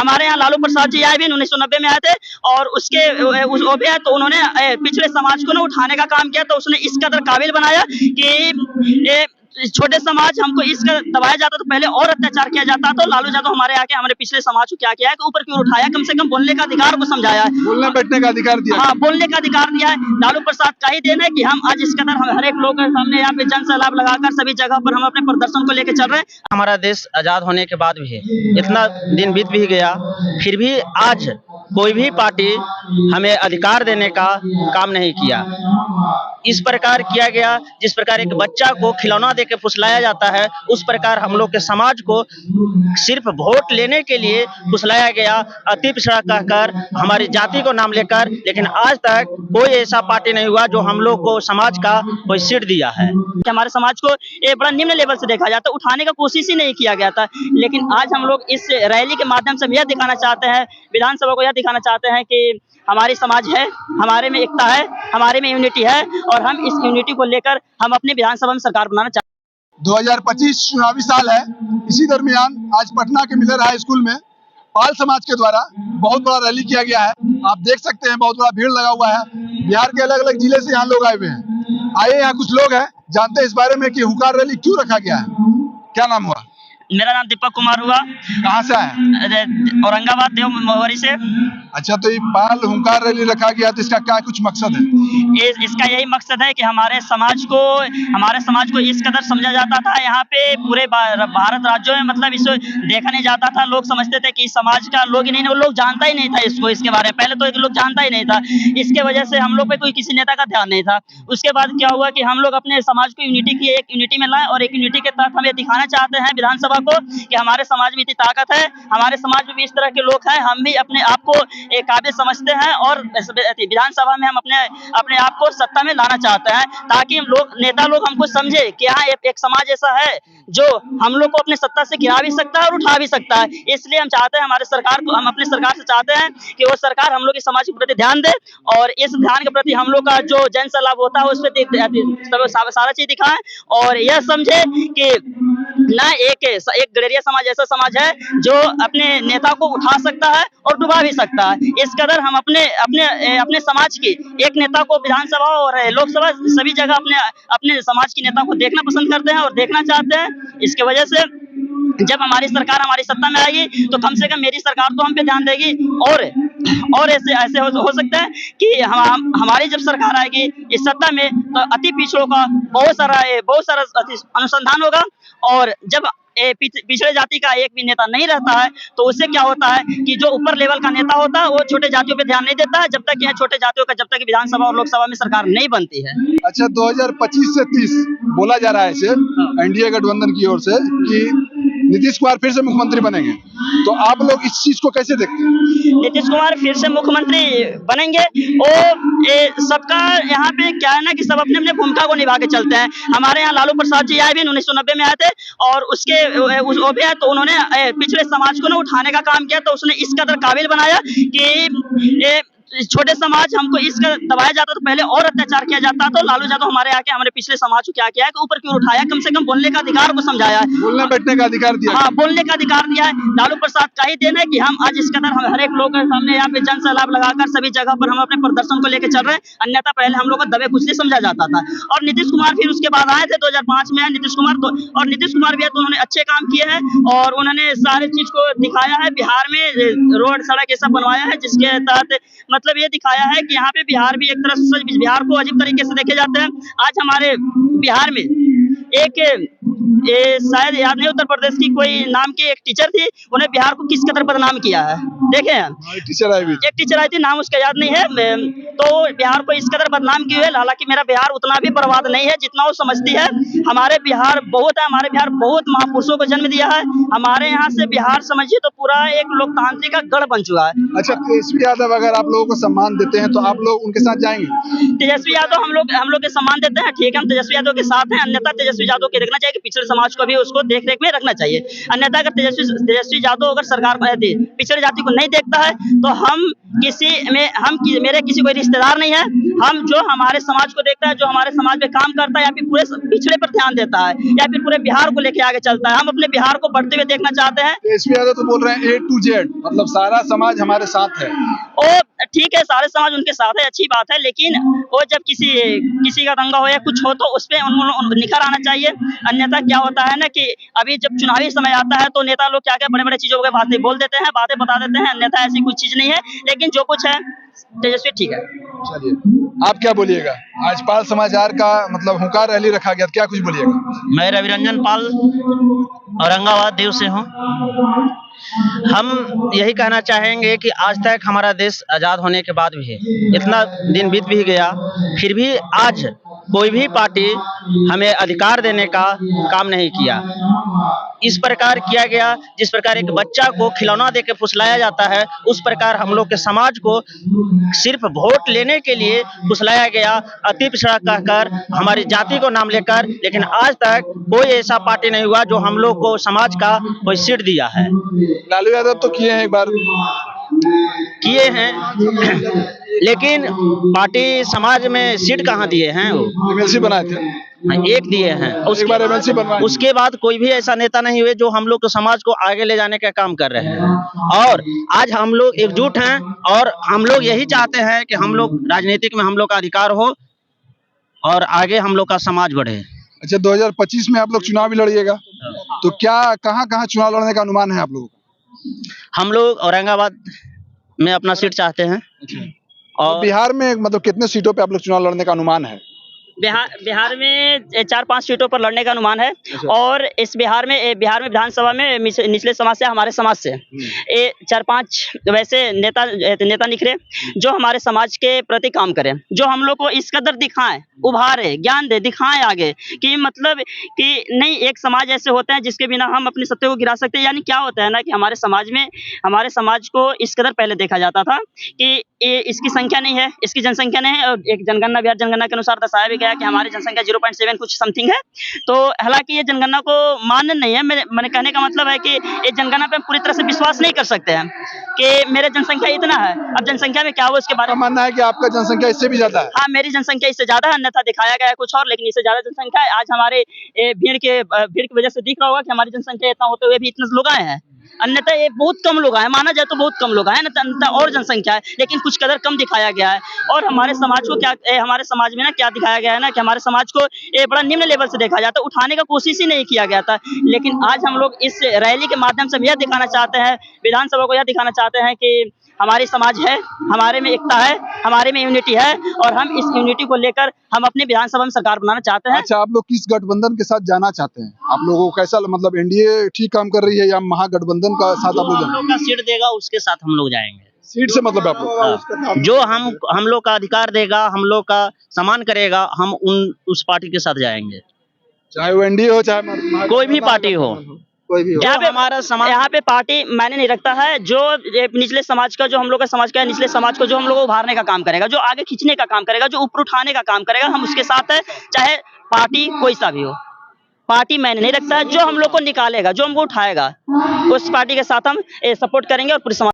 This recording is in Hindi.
हमारे यहाँ लालू प्रसाद जी आए भी 1990 में आए थे और वो भी है तो उन्होंने पिछड़े समाज को ना उठाने का काम किया, तो उसने इस कदर काबिल बनाया कि छोटे समाज हमको इस कदर दबाया जाता तो पहले और अत्याचार किया जाता। तो लालू यादव हमारे आके हमारे पिछले समाज को क्या किया है कि ऊपर क्यों उठाया, कम से कम बोलने का अधिकार को समझाया है, बोलने बैठने का अधिकार दिया। हाँ, बोलने का अधिकार दिया है। लालू प्रसाद का ही देन है कि हम आज इस कदर हम हर एक लोग के सामने यहाँ पे जन सैलाब लगाकर सभी जगह पर हम अपने प्रदर्शन को लेकर चल रहे हैं। हमारा देश आजाद होने के बाद भी इतना दिन बीत भी गया, फिर भी आज कोई भी पार्टी हमें अधिकार देने का काम नहीं किया। इस प्रकार किया गया जिस प्रकार एक बच्चा को खिलौना देकर फुसलाया जाता है, उस प्रकार हम लोग के समाज को सिर्फ वोट लेने के लिए फुसलाया गया, अति पिछड़ा कहकर हमारी जाति को नाम लेकर। लेकिन आज तक कोई ऐसा पार्टी नहीं हुआ जो हम लोग को समाज का कोई सीट दिया है। हमारे समाज को एक बड़ा निम्न लेवल से देखा जाता, उठाने का कोशिश ही नहीं किया गया था। लेकिन आज हम लोग इस रैली के माध्यम से यह दिखाना चाहते हैं, विधानसभा को यह दिखाना चाहते हैं कि हमारी समाज है, हमारे में एकता है, हमारे में यूनिटी है और हम इस यूनिटी को लेकर हम अपनी विधानसभा में सरकार बनाना चाहते हैं। 2025 चुनावी साल है। इसी दरमियान आज पटना के मिलर हाई स्कूल में पाल समाज के द्वारा बहुत बड़ा रैली किया गया है। आप देख सकते हैं बहुत बड़ा भीड़ लगा हुआ है। बिहार के अलग अलग जिले से यहाँ लोग आए हुए हैं। आइए यहाँ कुछ लोग हैं, जानते हैं इस बारे में कि हुंकार रैली क्यों रखा गया है। क्या नाम हुआ? मेरा नाम दीपक कुमार हुआ। कहाँ से आए? औरंगाबाद देव मोहरी से। अच्छा, तो ये पाल हुंकार रैली रखा गया तो इसका क्या कुछ मकसद है? इसका यही मकसद है कि हमारे समाज को इस कदर समझा जाता था, यहाँ पे पूरे भारत राज्यों में मतलब इसको देखा नहीं जाता था। लोग समझते थे कि इस समाज का लोग ही नहीं, वो लोग जानता ही नहीं था इसको, इसके बारे में पहले तो एक लोग जानता ही नहीं था। इसके वजह से हम लोग पे कोई किसी नेता का ध्यान नहीं था। उसके बाद क्या हुआ कि हम लोग अपने समाज को एक यूनिटी में लाए और एक यूनिटी के तहत हम ये दिखाना चाहते हैं विधानसभा को कि हमारे समाज में इतनी ताकत है, हमारे समाज में भी इस तरह के लोग हैं, हम भी अपने आप को एक काबिल समझते हैं और विधानसभा में हम अपने आप को सत्ता में लाना चाहते हैं, ताकि नेता लोग हमको समझे कि हाँ एक समाज ऐसा है जो हम लोग को अपने सत्ता से गिरा भी सकता है और उठा भी सकता है। इसलिए हम चाहते हैं हम अपने सरकार से चाहते हैं कि वो सरकार हम लोग के समाज के प्रति ध्यान दे और इस ध्यान के प्रति हम लोग का जो जन सैलाब होता है उस पर सारा चीज दिखाएं और यह समझे कि ना एक गडेरिया समाज ऐसा समाज है जो अपने नेता को उठा सकता है और डुबा भी सकता है। इस कदर हम अपने समाज की एक नेता को विधानसभा और लोकसभा सभी जगह अपने समाज की नेता को देखना पसंद करते हैं और देखना चाहते हैं। इसके वजह से जब हमारी सरकार हमारी सत्ता में आएगी तो कम से कम मेरी सरकार तो हम पे ध्यान देगी और ऐसे हो सकता है कि हमारी जब सरकार आएगी इस सत्ता में तो अति पिछड़ों का बहुत सारा अनुसंधान होगा और जब पिछड़े जाति का एक भी नेता नहीं रहता है तो उससे क्या होता है कि जो ऊपर लेवल का नेता होता है वो छोटे जातियों पे ध्यान नहीं देता है जब तक यहाँ छोटे जातियों का जब तक विधानसभा और लोकसभा में सरकार नहीं बनती है। अच्छा, 2025 से 30 बोला जा रहा है इसे एनडीए गठबंधन की ओर से कि नीतीश कुमार फिर से मुख्यमंत्री बनेंगे, तो आप लोग इस चीज को कैसे देखते हैं? नीतीश कुमार फिर से मुख्यमंत्री बनेंगे और सबका यहाँ पे क्या है ना कि सब अपने अपने भूमिका को निभा के चलते हैं। हमारे यहाँ लालू प्रसाद जी आए भी 1990 में आए थे और वो भी है तो उन्होंने पिछड़े समाज को ना उठाने का काम किया, तो उसने इस कदर काबिल बनाया कि छोटे समाज हमको इस कदर दबाया जाता तो पहले और अत्याचार किया जाता। तो लालू यादव हमारे आके हमारे पिछले समाज को क्या किया है कि ऊपर क्यों उठाया, कम से कम बोलने का अधिकार को समझाया है, बोलने बैठने का अधिकार दिया। हाँ, बोलने का अधिकार दिया है। लालू प्रसाद का ही देन है कि हम आज इस कदर हम हर एक लोग के सामने यहाँ पे जन सैलाब लगाकर सभी जगह पर हम अपने प्रदर्शन को लेकर चल रहे हैं। अन्यथा पहले हम लोग को दबे कुचले समझा जाता था। और नीतीश कुमार फिर उसके बाद आए थे 2005 में नीतीश कुमार भी है तो उन्होंने अच्छे काम किए हैं और उन्होंने सारे चीज को दिखाया है। बिहार में रोड सड़क ये सब बनवाया है जिसके तहत मतलब ये दिखाया है कि यहाँ पे बिहार भी एक तरह से बिहार को अजीब तरीके से देखे जाते हैं। आज हमारे बिहार में शायद याद नहीं, उत्तर प्रदेश की कोई नाम की एक टीचर थी, उन्हें बिहार को किस कदर बदनाम किया है। देखे एक टीचर आई थी, नाम उसका याद नहीं है, तो बिहार को इस कदर बदनाम की है। हालांकि मेरा बिहार उतना भी बर्बाद नहीं है जितना वो समझती है। हमारे बिहार बहुत महापुरुषों को जन्म दिया है। हमारे यहाँ से बिहार समझिए तो पूरा एक लोकतांत्रिक का गढ़ बन चुका है। अच्छा, तेजस्वी यादव अगर आप लोगों को सम्मान देते हैं तो आप लोग उनके साथ जाएंगे? तेजस्वी यादव हम लोग के सम्मान देते हैं, ठीक है, हम तेजस्वी यादव के साथ हैं। अन्यथा तेजस्वी यादव को देखना चाहिए कि पिछड़े समाज को भी उसको देख रेख में रखना चाहिए। अन्यथा अगर तेजस्वी यादव अगर सरकार पिछड़े जाति को नहीं देखता है तो मेरे किसी कोई रिश्तेदार नहीं है, हम जो हमारे समाज को देखता है, जो हमारे समाज में काम करता है, या फिर पूरे पिछड़े पर ध्यान देता है, या फिर पूरे बिहार को लेके आगे चलता है। हम अपने बिहार को बढ़ते हुए देखना चाहते हैं। एसपी यादव तो बोल रहे हैं A to Z, मतलब सारा समाज हमारे साथ है। और ठीक है, सारे समाज उनके साथ है, अच्छी बात है, लेकिन वो जब किसी का दंगा हो या कुछ हो तो उसपे निखर आना चाहिए। अन्यथा क्या होता है ना कि अभी जब चुनावी समय आता है तो नेता लोग क्या क्या बड़े-बड़े चीजों के बातें बोल देते हैं, बातें बता देते हैं, अन्यथा ऐसी कोई चीज नहीं है। लेकिन जो कुछ है तेजस्वी ठीक है। चलिए, आप क्या बोलिएगा? आज पाल समाचार का मतलब हुंकार रैली रखा गया, क्या कुछ बोलिएगा? मैं रविरंजन पाल औरंगाबाद देव से हूँ। हम यही कहना चाहेंगे कि आज तक हमारा देश आज़ाद होने के बाद भी इतना दिन बीत भी गया, फिर भी आज कोई भी पार्टी हमें अधिकार देने का काम नहीं किया। इस प्रकार किया गया जिस प्रकार एक बच्चा को खिलौना देकर फुसलाया जाता है, उस प्रकार हम लोग के समाज को सिर्फ वोट लेने के लिए फुसलाया गया, अति पिछड़ा कहकर, हमारी जाति को नाम लेकर। लेकिन आज तक कोई ऐसा पार्टी नहीं हुआ जो हम लोग को समाज का कोई सीट दिया है। लालू यादव तो किए हैं एक बार, किए हैं लेकिन पार्टी समाज में सीट कहाँ दिए हैं? वो एमएलसी बनाए थे, एक दिए हैं, एक बार एमएलसी बनवाए। उसके बाद कोई भी ऐसा नेता नहीं हुए जो हम लोग के समाज को आगे ले जाने का काम कर रहे हैं। और आज हम लोग एकजुट हैं और हम लोग यही चाहते हैं कि हम लोग राजनीतिक में हम लोग का अधिकार हो और आगे हम लोग का समाज बढ़े। अच्छा, 2025 में आप लोग चुनाव भी लड़िएगा, तो क्या कहाँ चुनाव लड़ने का अनुमान है आप लोगों का? हम लोग औरंगाबाद में अपना सीट चाहते हैं। और बिहार में मतलब कितने सीटों पे आप लोग चुनाव लड़ने का अनुमान है? बिहार में 4-5 सीटों पर लड़ने का अनुमान है। और इस बिहार में विधानसभा में निचले समाज से, हमारे समाज से 4-5 वैसे नेता निकले जो हमारे समाज के प्रति काम करें, जो हम लोग को इस कदर दिखाएं, उभारे, ज्ञान दे, दिखाएं आगे कि मतलब कि नहीं, एक समाज ऐसे होते हैं जिसके बिना हम अपने सत्य को गिरा सकते हैं। यानी क्या होता है ना कि हमारे समाज को इस कदर पहले देखा जाता था कि इसकी संख्या नहीं है, इसकी जनसंख्या नहीं है। और एक जनगणना, बिहार जनगणना के अनुसार दर्शाया भी गया कि हमारी जनसंख्या 0.7 कुछ समथिंग है। तो हालांकि ये जनगणना को मान्य नहीं है। मैंने कहने का मतलब है कि ये जनगणना पे पूरी तरह से विश्वास नहीं कर सकते हैं कि मेरे जनसंख्या इतना है। अब जनसंख्या में क्या हो इसके बारे में मानना है कि आपका जनसंख्या इससे भी ज्यादा है? हाँ, मेरी जनसंख्या इससे ज्यादा है, अन्यथा दिखाया गया है कुछ और, लेकिन इससे ज्यादा जनसंख्या है। आज हमारे भीड़ की वजह से दिख रहा होगा कि हमारी जनसंख्या इतना होते हुए भी इतने लोग आए हैं। अन्यथा ये बहुत कम लोग आए, माना जाए तो बहुत कम लोग आए, अन्यथा और जनसंख्या है, लेकिन कुछ कदर कम दिखाया गया है। और हमारे समाज में ना क्या दिखाया गया है ना कि हमारे समाज को ये बड़ा निम्न लेवल से देखा जाता है, उठाने का कोशिश ही नहीं किया गया था। लेकिन आज हम लोग इस रैली के माध्यम से यह दिखाना चाहते हैं, विधानसभा को यह दिखाना चाहते हैं कि हमारी समाज है, हमारे में एकता है, हमारे में यूनिटी है, और हम इस यूनिटी को लेकर हम अपनी विधानसभा में सरकार बनाना चाहते हैं। अच्छा, आप लोग किस गठबंधन के साथ जाना चाहते हैं? आप लोगों को कैसा मतलब एनडीए ठीक काम कर रही है या महागठबंधन का साथ आप लोग? हम लोग का सीट देगा उसके साथ हम लोग जाएंगे। सीट से मतलब आप लोग जो हम लोग का अधिकार देगा, हम लोग का सम्मान करेगा, हम उस पार्टी के साथ जाएंगे, चाहे वो एनडीए हो चाहे कोई भी पार्टी हो, कोई भी हो। यहाँ पे पार्टी मायने नहीं रखता है। जो निचले समाज का, जो हम लोग का समाज का है, निचले समाज को जो हम लोग को उभारने का काम करेगा, जो आगे खींचने का काम करेगा, जो ऊपर उठाने का काम करेगा, हम उसके साथ है। चाहे पार्टी कोई सा भी हो, पार्टी मायने नहीं रखता है। जो हम लोग को निकालेगा, जो हमको उठाएगा, उस पार्टी के साथ हम सपोर्ट करेंगे और पूरे समाज